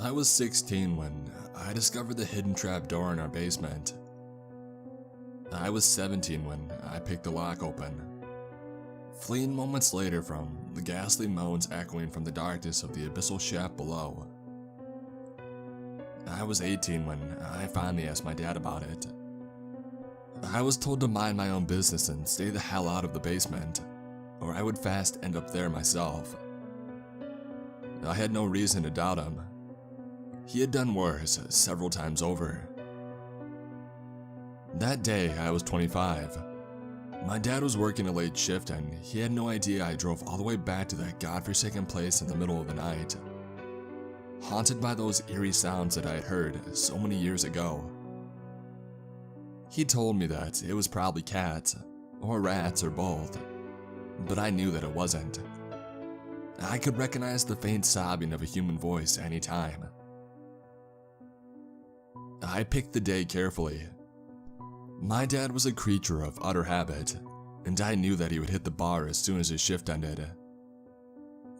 I was 16 when I discovered the hidden trapdoor in our basement. I was 17 when I picked the lock open, fleeing moments later from the ghastly moans echoing from the darkness of the abyssal shaft below. I was 18 when I finally asked my dad about it. I was told to mind my own business and stay the hell out of the basement, or I would fast end up there myself. I had no reason to doubt him. He had done worse several times over. That day, I was 25. My dad was working a late shift and he had no idea I drove all the way back to that godforsaken place in the middle of the night, haunted by those eerie sounds that I had heard so many years ago. He told me that it was probably cats, or rats, or both, but I knew that it wasn't. I could recognize the faint sobbing of a human voice any time. I picked the day carefully. My dad was a creature of utter habit, and I knew that he would hit the bar as soon as his shift ended.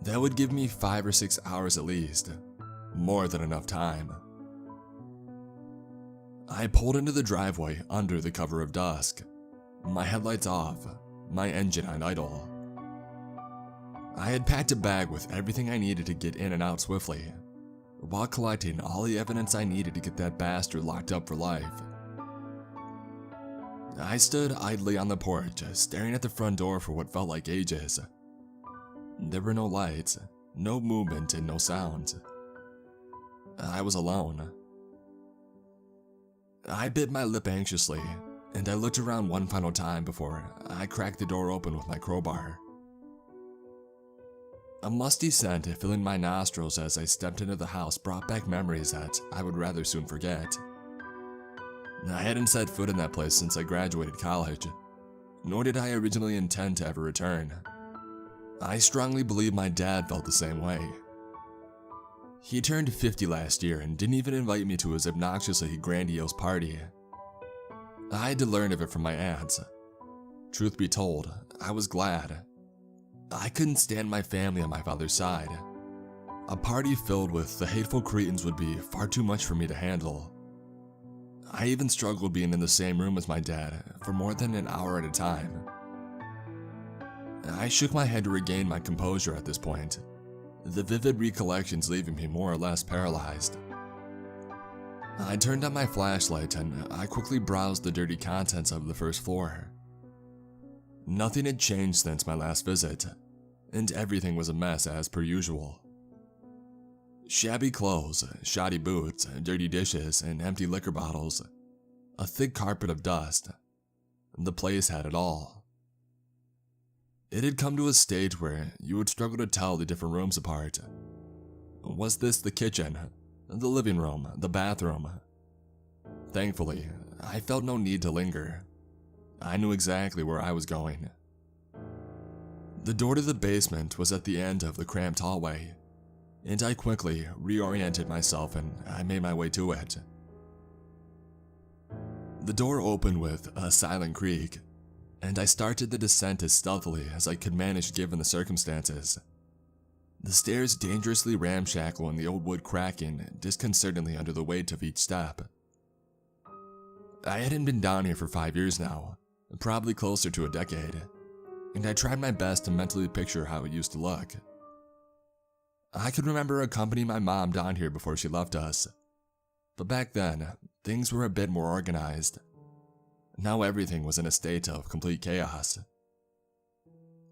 That would give me 5 or 6 hours at least, more than enough time. I pulled into the driveway under the cover of dusk, my headlights off, my engine on idle. I had packed a bag with everything I needed to get in and out swiftly, while collecting all the evidence I needed to get that bastard locked up for life. I stood idly on the porch, staring at the front door for what felt like ages. There were no lights, no movement, and no sound. I was alone. I bit my lip anxiously, and I looked around one final time before I cracked the door open with my crowbar. A musty scent filling my nostrils as I stepped into the house brought back memories that I would rather soon forget. I hadn't set foot in that place since I graduated college, nor did I originally intend to ever return. I strongly believe my dad felt the same way. He turned 50 last year and didn't even invite me to his obnoxiously grandiose party. I had to learn of it from my aunts. Truth be told, I was glad. I couldn't stand my family on my father's side. A party filled with the hateful cretins would be far too much for me to handle. I even struggled being in the same room as my dad for more than an hour at a time. I shook my head to regain my composure at this point, the vivid recollections leaving me more or less paralyzed. I turned on my flashlight and I quickly browsed the dirty contents of the first floor. Nothing had changed since my last visit, and everything was a mess as per usual. Shabby clothes, shoddy boots, dirty dishes, and empty liquor bottles. A thick carpet of dust. The place had it all. It had come to a stage where you would struggle to tell the different rooms apart. Was this the kitchen, the living room, the bathroom? Thankfully, I felt no need to linger. I knew exactly where I was going. The door to the basement was at the end of the cramped hallway, and I quickly reoriented myself and I made my way to it. The door opened with a silent creak, and I started the descent as stealthily as I could manage given the circumstances. The stairs dangerously ramshackle and the old wood cracking disconcertingly under the weight of each step. I hadn't been down here for 5 years now, probably closer to a decade, and I tried my best to mentally picture how it used to look. I could remember accompanying my mom down here before she left us, but back then, things were a bit more organized. Now everything was in a state of complete chaos.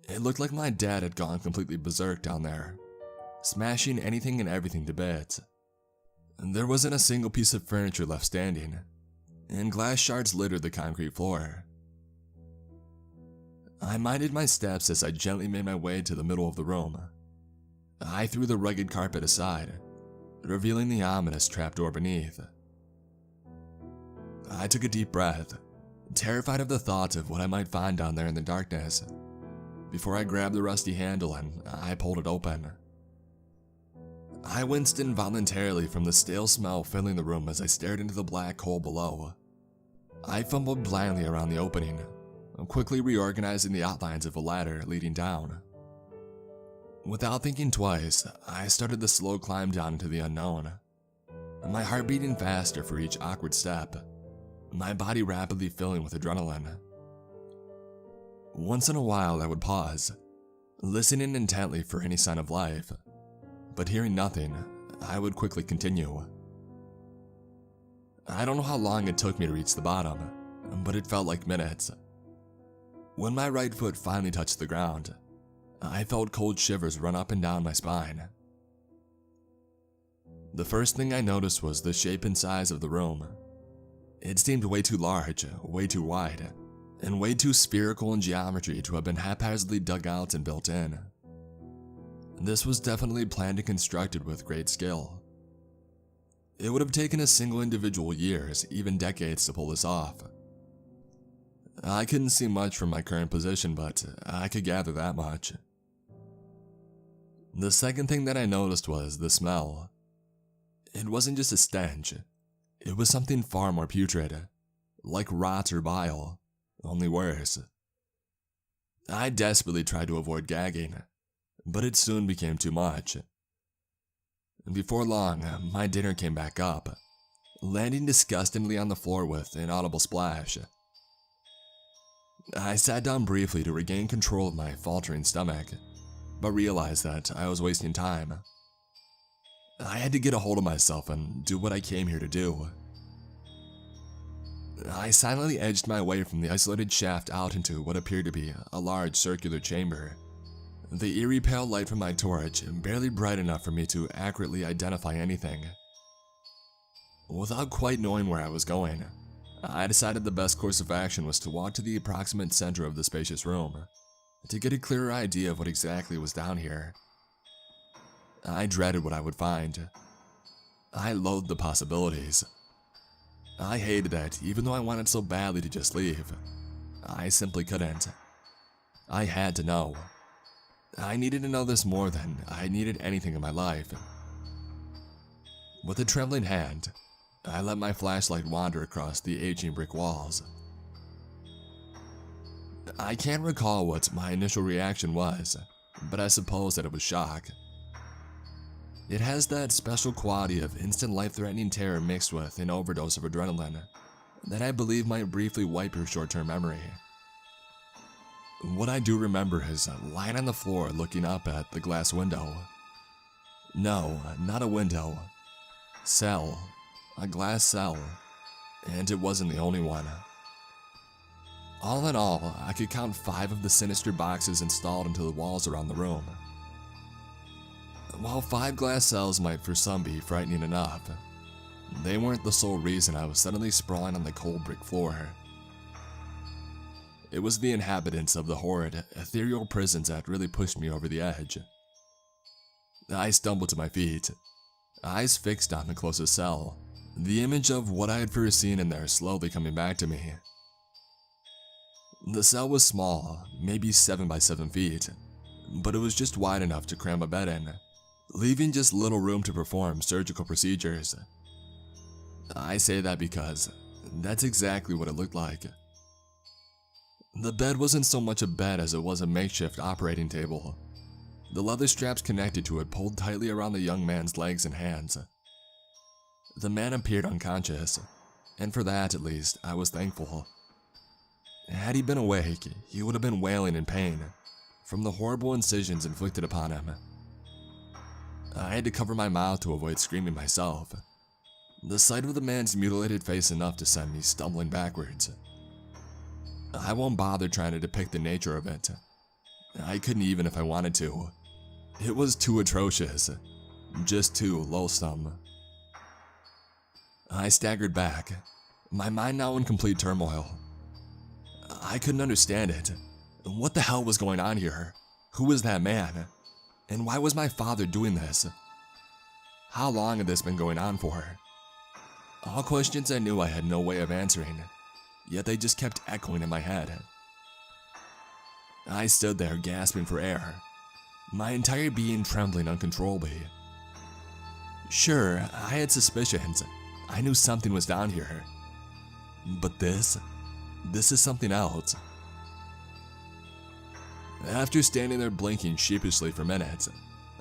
It looked like my dad had gone completely berserk down there, smashing anything and everything to bits. There wasn't a single piece of furniture left standing, and glass shards littered the concrete floor. I minded my steps as I gently made my way to the middle of the room. I threw the rugged carpet aside, revealing the ominous trapdoor beneath. I took a deep breath, terrified of the thought of what I might find down there in the darkness, before I grabbed the rusty handle and I pulled it open. I winced involuntarily from the stale smell filling the room as I stared into the black hole below. I fumbled blindly around the opening, quickly reorganizing the outlines of a ladder leading down. Without thinking twice, I started the slow climb down into the unknown, my heart beating faster for each awkward step, my body rapidly filling with adrenaline. Once in a while I would pause, listening intently for any sign of life, but hearing nothing, I would quickly continue. I don't know how long it took me to reach the bottom, but it felt like minutes. When my right foot finally touched the ground, I felt cold shivers run up and down my spine. The first thing I noticed was the shape and size of the room. It seemed way too large, way too wide, and way too spherical in geometry to have been haphazardly dug out and built in. This was definitely planned and constructed with great skill. It would have taken a single individual years, even decades, to pull this off. I couldn't see much from my current position, but I could gather that much. The second thing that I noticed was the smell. It wasn't just a stench, it was something far more putrid, like rot or bile, only worse. I desperately tried to avoid gagging, but it soon became too much. Before long, my dinner came back up, landing disgustingly on the floor with an audible splash. I sat down briefly to regain control of my faltering stomach, but realized that I was wasting time. I had to get a hold of myself and do what I came here to do. I silently edged my way from the isolated shaft out into what appeared to be a large circular chamber. The eerie pale light from my torch barely bright enough for me to accurately identify anything. Without quite knowing where I was going, I decided the best course of action was to walk to the approximate center of the spacious room, to get a clearer idea of what exactly was down here. I dreaded what I would find. I loathed the possibilities. I hated that even though I wanted so badly to just leave, I simply couldn't. I had to know. I needed to know this more than I needed anything in my life. With a trembling hand, I let my flashlight wander across the aging brick walls. I can't recall what my initial reaction was, but I suppose that it was shock. It has that special quality of instant life-threatening terror mixed with an overdose of adrenaline that I believe might briefly wipe your short-term memory. What I do remember is lying on the floor looking up at the glass window. No, not a window. Cell. A glass cell. And it wasn't the only one. All in all, I could count 5 of the sinister boxes installed into the walls around the room. While 5 glass cells might for some be frightening enough, they weren't the sole reason I was suddenly sprawling on the cold brick floor. It was the inhabitants of the horrid, ethereal prisons that really pushed me over the edge. I stumbled to my feet, eyes fixed on the closest cell, the image of what I had first seen in there slowly coming back to me. The cell was small, maybe 7 by 7 feet, but it was just wide enough to cram a bed in, leaving just little room to perform surgical procedures. I say that because that's exactly what it looked like. The bed wasn't so much a bed as it was a makeshift operating table. The leather straps connected to it pulled tightly around the young man's legs and hands. The man appeared unconscious, and for that at least I was thankful. Had he been awake, he would have been wailing in pain from the horrible incisions inflicted upon him. I had to cover my mouth to avoid screaming myself. The sight of the man's mutilated face enough to send me stumbling backwards. I won't bother trying to depict the nature of it. I couldn't even if I wanted to. It was too atrocious. Just too loathsome. I staggered back, my mind now in complete turmoil. I couldn't understand it. What the hell was going on here? Who was that man? And why was my father doing this? How long had this been going on for? All questions I knew I had no way of answering, yet they just kept echoing in my head. I stood there gasping for air, my entire being trembling uncontrollably. Sure, I had suspicions. I knew something was down here. But this is something else. After standing there blinking sheepishly for minutes,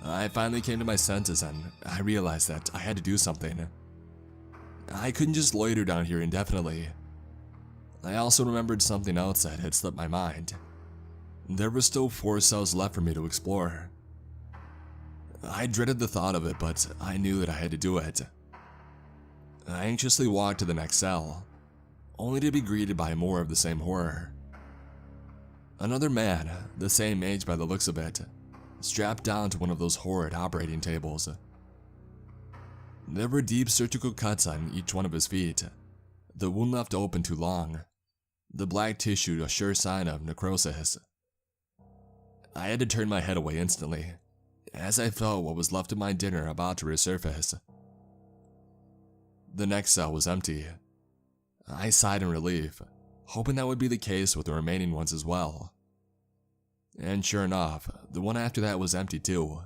I finally came to my senses and I realized that I had to do something. I couldn't just loiter down here indefinitely. I also remembered something else that had slipped my mind. There were still 4 cells left for me to explore. I dreaded the thought of it, but I knew that I had to do it. I anxiously walked to the next cell, only to be greeted by more of the same horror. Another man, the same age by the looks of it, strapped down to one of those horrid operating tables. There were deep surgical cuts on each one of his feet, the wound left open too long, the black tissue a sure sign of necrosis. I had to turn my head away instantly, as I felt what was left of my dinner about to resurface. The next cell was empty. I sighed in relief, hoping that would be the case with the remaining ones as well. And sure enough, the one after that was empty too.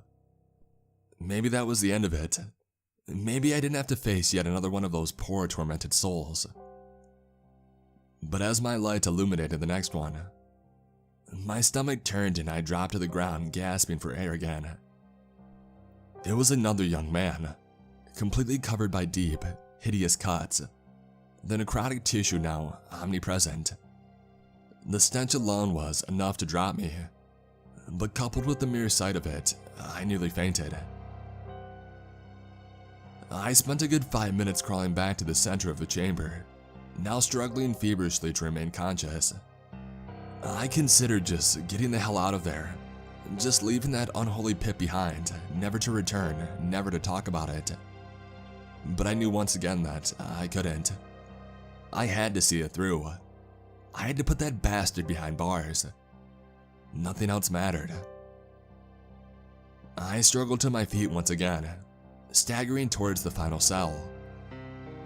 Maybe that was the end of it. Maybe I didn't have to face yet another one of those poor tormented souls. But as my light illuminated the next one, my stomach turned and I dropped to the ground, gasping for air again. It was another young man, completely covered by deep, hideous cuts, the necrotic tissue now omnipresent. The stench alone was enough to drop me, but coupled with the mere sight of it, I nearly fainted. I spent a good 5 minutes crawling back to the center of the chamber, now struggling feverishly to remain conscious. I considered just getting the hell out of there, just leaving that unholy pit behind, never to return, never to talk about it. But I knew once again that I couldn't. I had to see it through. I had to put that bastard behind bars. Nothing else mattered. I struggled to my feet once again, staggering towards the final cell,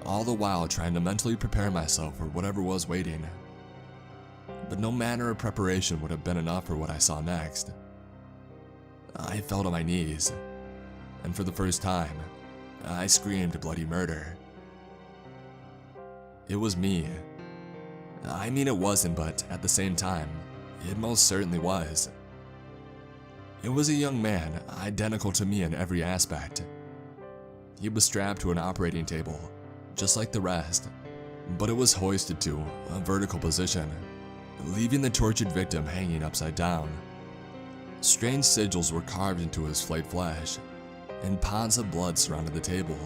all the while trying to mentally prepare myself for whatever was waiting. But no manner of preparation would have been enough for what I saw next. I fell to my knees, and for the first time, I screamed bloody murder. It was me. I mean, it wasn't, but at the same time, it most certainly was. It was a young man, identical to me in every aspect. He was strapped to an operating table, just like the rest, but it was hoisted to a vertical position, leaving the tortured victim hanging upside down. Strange sigils were carved into his flayed flesh, and ponds of blood surrounded the table.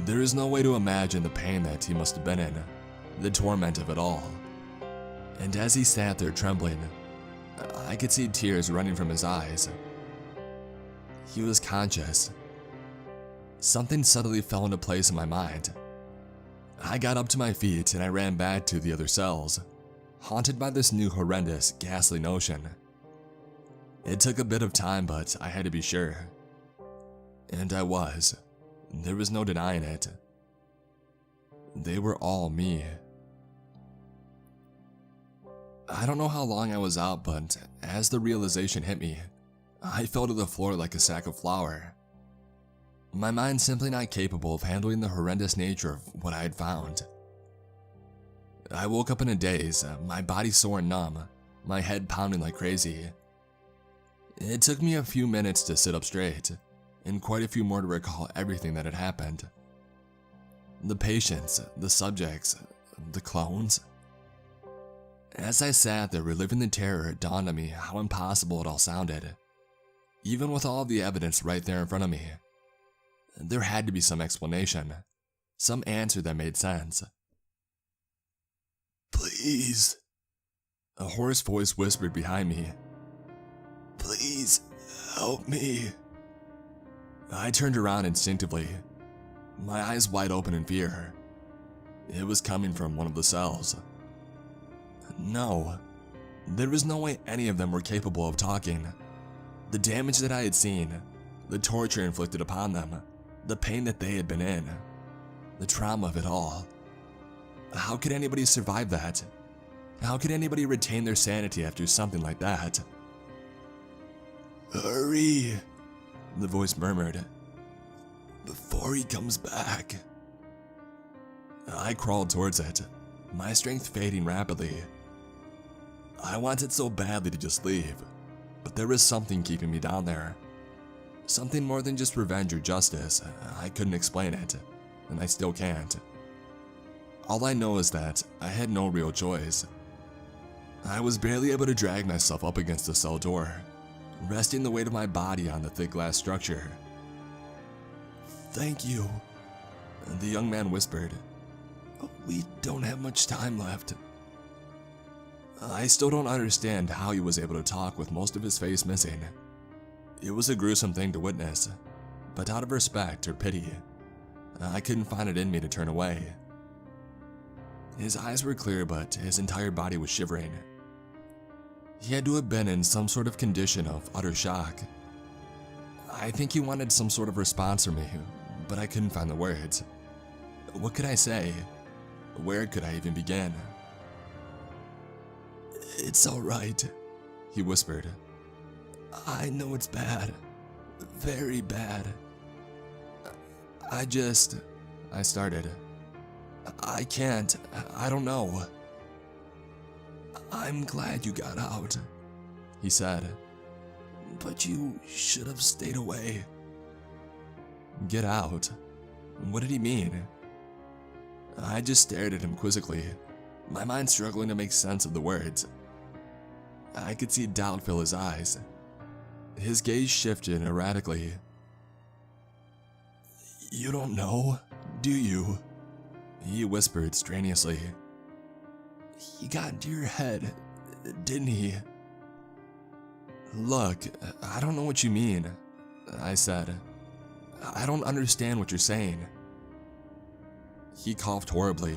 There is no way to imagine the pain that he must have been in, the torment of it all. And as he sat there trembling, I could see tears running from his eyes. He was conscious. Something subtly fell into place in my mind. I got up to my feet and I ran back to the other cells, haunted by this new horrendous, ghastly notion. It took a bit of time, but I had to be sure. And I was. There was no denying it. They were all me. I don't know how long I was out, but as the realization hit me, I fell to the floor like a sack of flour. My mind simply not capable of handling the horrendous nature of what I had found. I woke up in a daze, my body sore and numb, my head pounding like crazy. It took me a few minutes to sit up straight, and quite a few more to recall everything that had happened. The patients, the subjects, the clones. As I sat there reliving the terror, it dawned on me how impossible it all sounded. Even with all of the evidence right there in front of me, there had to be some explanation, some answer that made sense. "Please," a hoarse voice whispered behind me. "Please, help me." I turned around instinctively, my eyes wide open in fear. It was coming from one of the cells. No, there was no way any of them were capable of talking. The damage that I had seen, the torture inflicted upon them, the pain that they had been in, the trauma of it all. How could anybody survive that? How could anybody retain their sanity after something like that? "Hurry," the voice murmured, "before he comes back." I crawled towards it, my strength fading rapidly. I wanted so badly to just leave, but there was something keeping me down there. Something more than just revenge or justice. I couldn't explain it. and I still can't. All I know is that I had no real choice. I was barely able to drag myself up against the cell door, resting the weight of my body on the thick glass structure. "Thank you," the young man whispered. "We don't have much time left." I still don't understand how he was able to talk with most of his face missing. It was a gruesome thing to witness, but out of respect or pity, I couldn't find it in me to turn away. His eyes were clear, but his entire body was shivering. He had to have been in some sort of condition of utter shock. I think he wanted some sort of response from me, but I couldn't find the words. What could I say? Where could I even begin? "It's all right," he whispered. "I know it's bad. Very bad. I started. "I can't. I don't know." "I'm glad you got out," he said. "But you should have stayed away." Get out? What did he mean? I just stared at him quizzically, my mind struggling to make sense of the words. I could see doubt fill his eyes. His gaze shifted erratically. "You don't know, do you?" he whispered strenuously. "He got into your head, didn't he?" "Look, I don't know what you mean," I said. "I don't understand what you're saying." He coughed horribly,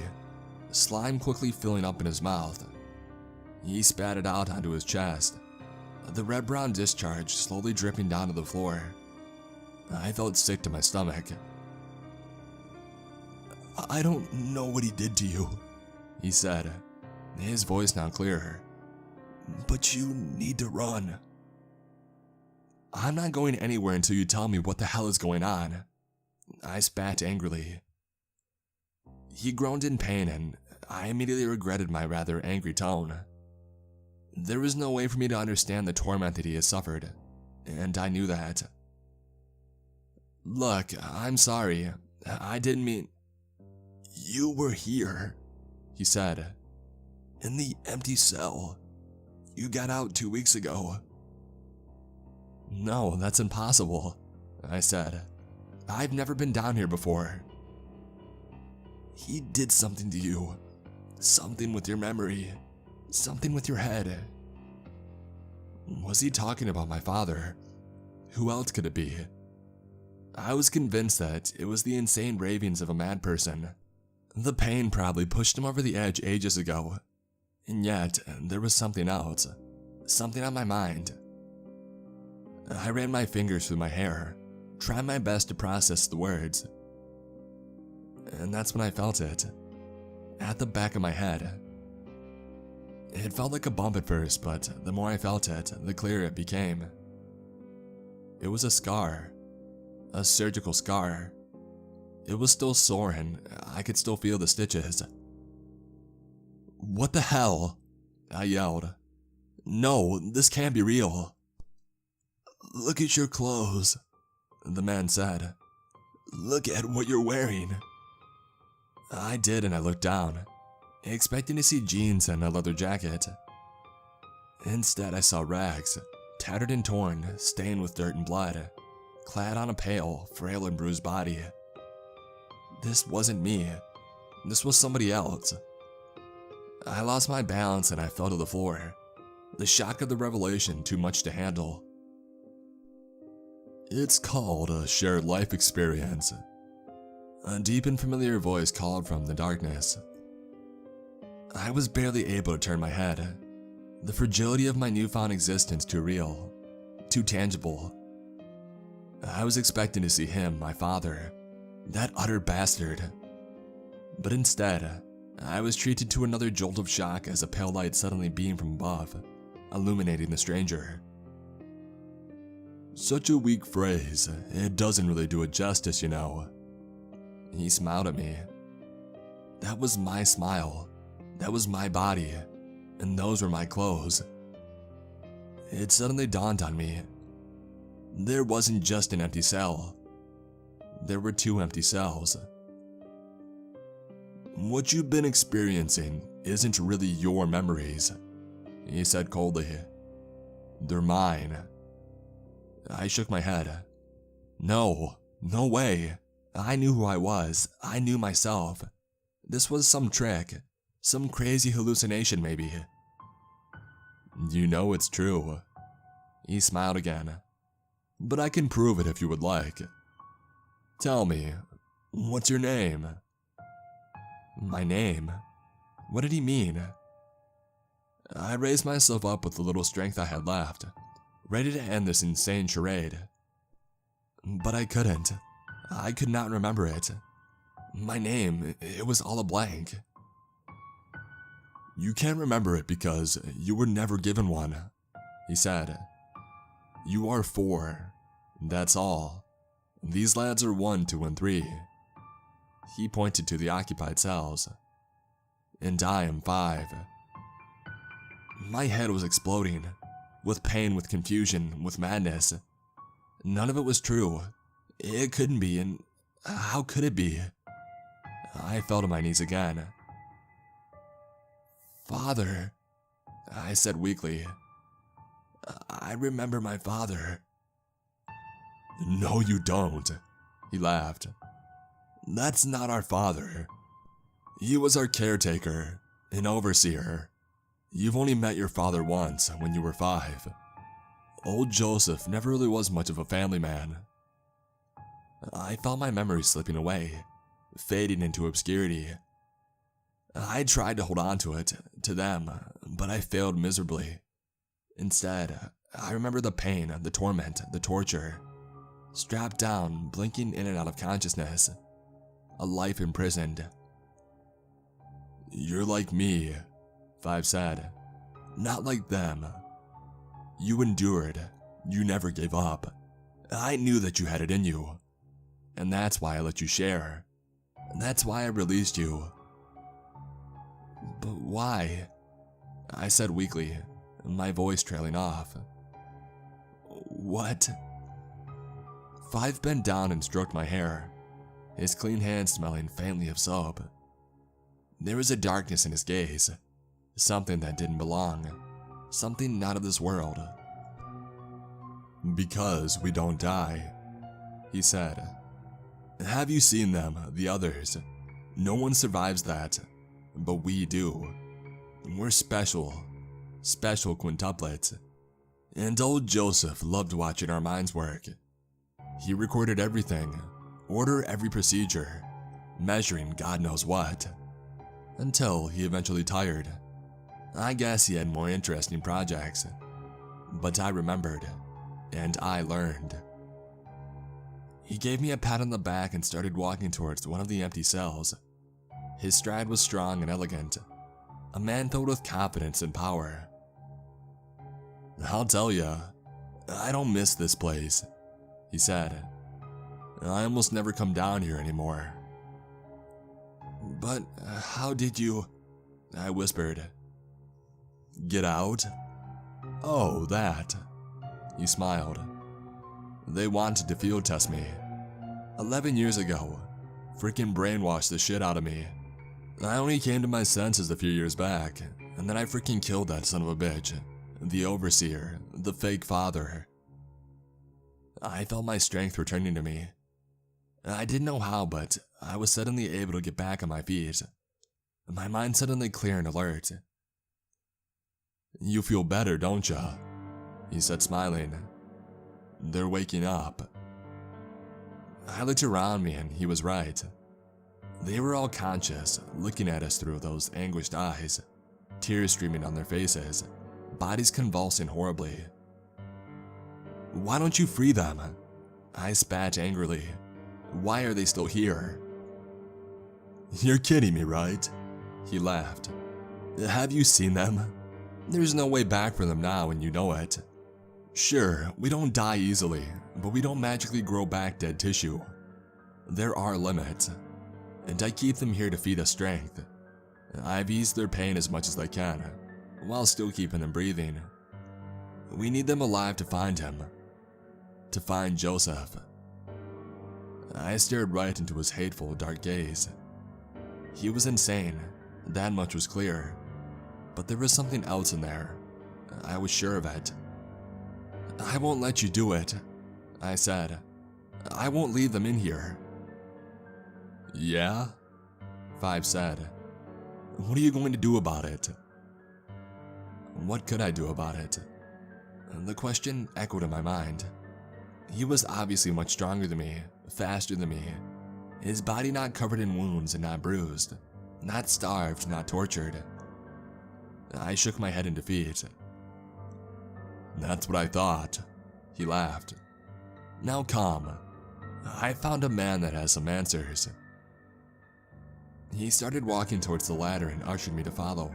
slime quickly filling up in his mouth. He spat it out onto his chest, the red-brown discharge slowly dripping down to the floor. I felt sick to my stomach. "I don't know what he did to you," he said, his voice now clearer. "But you need to run." "I'm not going anywhere until you tell me what the hell is going on," I spat angrily. He groaned in pain, and I immediately regretted my rather angry tone. There was no way for me to understand the torment that he had suffered, and I knew that. "Look, I'm sorry. I didn't mean—" "You were here," he said. "In the empty cell. You got out 2 weeks ago." "No, that's impossible," I said. "I've never been down here before." "He did something to you. Something with your memory. Something with your head." Was he talking about my father? Who else could it be? I was convinced that it was the insane ravings of a mad person. The pain probably pushed him over the edge ages ago. And yet, there was something else. Something on my mind. I ran my fingers through my hair, trying my best to process the words. And that's when I felt it. At the back of my head. It felt like a bump at first, but the more I felt it, the clearer it became. It was a scar. A surgical scar. It was still sore and I could still feel the stitches. "What the hell?" I yelled. "No, this can't be real." "Look at your clothes," the man said. "Look at what you're wearing." I did, and I looked down, expecting to see jeans and a leather jacket. Instead, I saw rags, tattered and torn, stained with dirt and blood, clad on a pale, frail and bruised body. This wasn't me. This was somebody else. I lost my balance and I fell to the floor, the shock of the revelation too much to handle. "It's called a shared life experience," a deep and familiar voice called from the darkness. I was barely able to turn my head, the fragility of my newfound existence too real, too tangible. I was expecting to see him, my father, that utter bastard. But instead, I was treated to another jolt of shock as a pale light suddenly beamed from above, illuminating the stranger. "Such a weak phrase, it doesn't really do it justice, you know." He smiled at me. That was my smile. That was my body, and those were my clothes. It suddenly dawned on me. There wasn't just an empty cell. There were 2 empty cells. What you've been experiencing isn't really your memories, he said coldly. They're mine. I shook my head. No way. I knew who I was. I knew myself. This was some trick. Some crazy hallucination, maybe. You know it's true. He smiled again. But I can prove it if you would like. Tell me, what's your name? My name? What did he mean? I raised myself up with the little strength I had left, ready to end this insane charade. But I couldn't. I could not remember it. My name, it was all a blank. You can't remember it because you were never given one, he said. You are 4. That's all. These lads are 1, 2, and 3. He pointed to the occupied cells. And I am 5. My head was exploding, with pain, with confusion, with madness. None of it was true. It couldn't be, and how could it be? I fell to my knees again. Father, I said weakly. I remember my father. No, you don't, he laughed. That's not our father. He was our caretaker, an overseer. You've only met your father once, when you were 5. Old Joseph never really was much of a family man. I felt my memory slipping away, fading into obscurity. I tried to hold on to it, to them, but I failed miserably. Instead, I remember the pain, the torment, the torture. Strapped down, blinking in and out of consciousness. A life imprisoned. You're like me, 5 said. Not like them. You endured. You never gave up. I knew that you had it in you. And that's why I let you share. And that's why I released you. But why? I said weakly, my voice trailing off. What? 5 bent down and stroked my hair, his clean hand smelling faintly of soap. There was a darkness in his gaze, something that didn't belong, something not of this world. Because we don't die, he said. Have you seen them, the others? No one survives that, but we do. We're special quintuplets. And old Joseph loved watching our minds work. He recorded everything, ordered every procedure, measuring God knows what. Until he eventually tired. I guess he had more interesting projects. But I remembered, and I learned. He gave me a pat on the back and started walking towards one of the empty cells. His stride was strong and elegant, a man filled with confidence and power. I'll tell ya, I don't miss this place, he said. I almost never come down here anymore. But how did you, I whispered. Get out? Oh, that. He smiled. They wanted to field test me. 11 years ago, freaking brainwashed the shit out of me. I only came to my senses a few years back, and then I freaking killed that son of a bitch. The overseer, the fake father. I felt my strength returning to me. I didn't know how, but I was suddenly able to get back on my feet. My mind suddenly clear and alert. You feel better, don't ya? He said, smiling. They're waking up. I looked around me and he was right. They were all conscious, looking at us through those anguished eyes, tears streaming on their faces, bodies convulsing horribly. Why don't you free them? I spat angrily. Why are they still here? You're kidding me, right? He laughed. Have you seen them? There's no way back for them now and you know it. Sure, we don't die easily, but we don't magically grow back dead tissue. There are limits, and I keep them here to feed us strength. I've eased their pain as much as I can, while still keeping them breathing. We need them alive to find him. To find Joseph. I stared right into his hateful, dark gaze. He was insane, that much was clear. But there was something else in there. I was sure of it. "I won't let you do it," I said. "I won't leave them in here." "Yeah?" 5 said. "What are you going to do about it?" What could I do about it? The question echoed in my mind. He was obviously much stronger than me, faster than me. His body not covered in wounds and not bruised, not starved, not tortured. I shook my head in defeat. "That's what I thought," he laughed. "Now come. I found a man that has some answers." He started walking towards the ladder and ushered me to follow.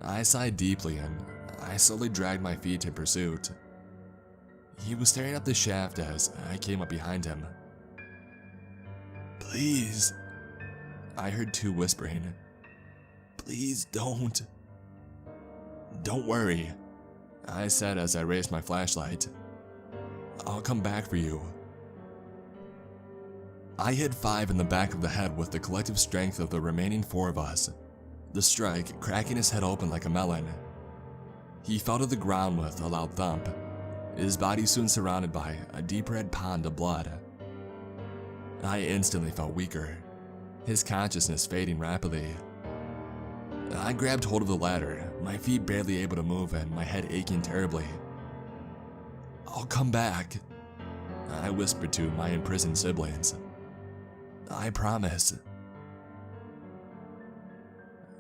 I sighed deeply and I slowly dragged my feet in pursuit. He was staring up the shaft as I came up behind him. "Please," I heard 2 whispering. "Please don't." "Don't worry," I said as I raised my flashlight. "I'll come back for you." I hit 5 in the back of the head with the collective strength of the remaining 4 of us, the strike cracking his head open like a melon. He fell to the ground with a loud thump, his body soon surrounded by a deep red pond of blood. I instantly felt weaker, his consciousness fading rapidly. I grabbed hold of the ladder, my feet barely able to move and my head aching terribly. "I'll come back," I whispered to my imprisoned siblings. "I promise."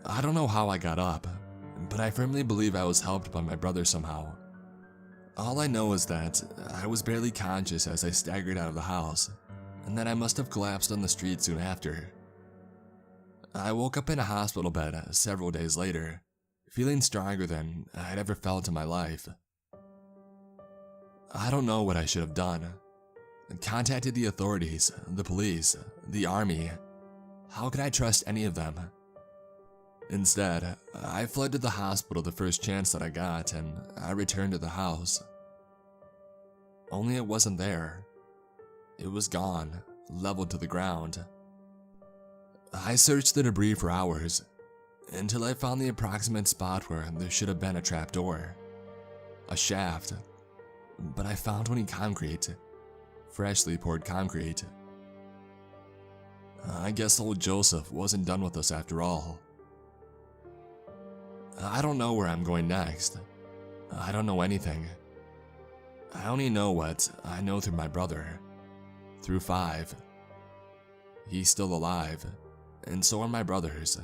I don't know how I got up, but I firmly believe I was helped by my brother somehow. All I know is that I was barely conscious as I staggered out of the house, and that I must have collapsed on the street soon after. I woke up in a hospital bed several days later, feeling stronger than I'd ever felt in my life. I don't know what I should have done. Contacted the authorities, the police, the army. How could I trust any of them? Instead, I fled to the hospital the first chance that I got, and I returned to the house. Only it wasn't there. It was gone, leveled to the ground. I searched the debris for hours, until I found the approximate spot where there should have been a trapdoor. A shaft. But I found only concrete. Freshly poured concrete. I guess old Joseph wasn't done with us after all. I don't know where I'm going next. I don't know anything. I only know what I know through my brother. Through 5. He's still alive, and so are my brothers.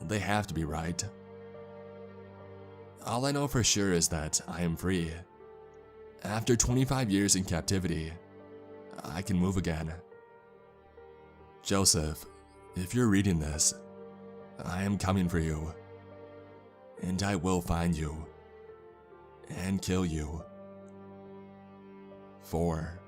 They have to be right. All I know for sure is that I am free. After 25 years in captivity, I can move again. Joseph, if you're reading this, I am coming for you. And I will find you. And kill you. 4.